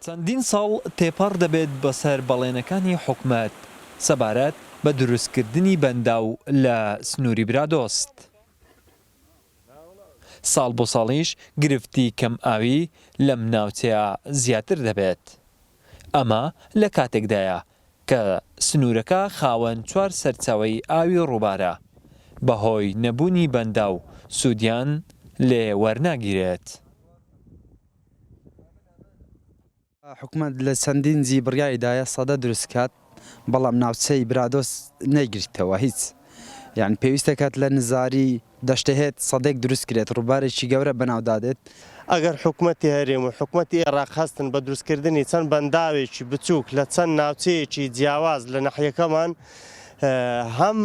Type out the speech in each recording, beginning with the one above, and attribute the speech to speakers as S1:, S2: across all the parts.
S1: چەندین ساڵ تێپەڕ دەبێت بەسەر بەڵێنەکانی حکومەت سەبارەت بە دروستکردنی بەنداو لە سنووری برادۆست. ساڵ بۆ ساڵیش گرفتی کەم ئاوی لەم ناوچەیە زیاتر دەبێت. ئەمە لە کاتێکدایە کە سنوورەکە خاوەن 4 سەرچاوەی ئاوی ڕووبارە بەهۆی نەبوونی بەنداو سوودیان لێ وەرناگیرێت.
S2: حکومەت لە چەندین بڕیاریدایە سەدە دروستکات بەڵام ناوچەی برادۆست نەیگرتەوە هیچ. یان پێویستە کات لە نزاری دەشتەهێت سەدێک دروستکرێت ڕووبارێکی گەورە بەناودادێت.
S3: ئەگەر حکومەتی هەرێم و حکومەتی عێراق هەستن بە دروستکردنی چەند بەنداوێکی بچووک لە چەند ناوچەیەکی جیاواز لە ناحیەکەمان هەم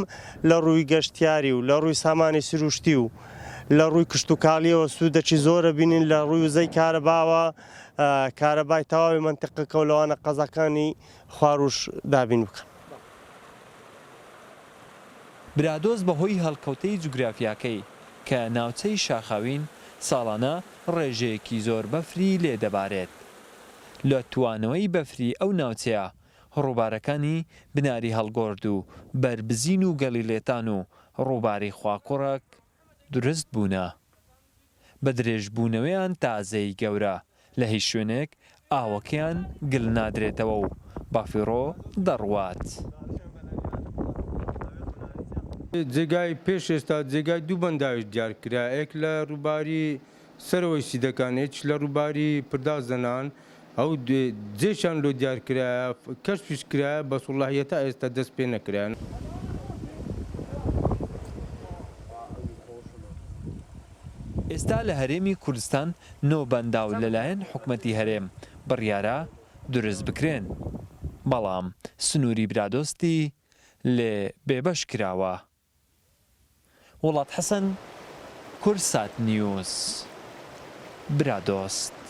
S3: لە ڕووی گەشتیاری و لە ڕووی سامانی سروشتی و لە ڕووی کشتتوکاڵیەوە سوودەکی زۆرە بینین لە ڕووی وزەی کارەباوە کارەبای تەواوی منتیقەکە و لەوانە قەزەکانی خواروش دابین بکەن.
S1: برادۆست بەهۆی هەڵکەوتەی جوگرافیاکەی کە ناوچەی شاخاوین ساڵانە ڕێژەیەکی زۆر بەفری لێ دەبارێت. لە توانەوەی بەفری ئەو ناوچەیە ڕووبارەکانی بناری هەڵگۆرد و بەربزین و گەلیلێتان و ڕووباری خواکوڕک دروست بوونە. بە درێژبوونەوەیان تازەی گەورە لە هیچ شوێنێک ئاوەکەیان گل نادرێتەوە و بافیڕۆ دەڕوات.
S4: جێگای پێش ئێستا جێگای دوو بەنداویش دیارکرا، یەک لە ڕووباری سەرەوەی سیدەکانێک لە ڕووباری پردازەنان ئەو جێشان لۆ دیارکرایە کەشفیش کرایە بە سوڵاهیەتە ئێستا دەست پێ نەکرایان.
S1: ئێستا لە هەرێمی کوردستان 9 بەنداو لەلایەن حکومەتی هەرێم بڕیارە دروست بکرێن، بەڵام سنووری برادۆستی لێ بێبەش کراوە. وڵات حەسەن، کورسات نیوز، برادۆست.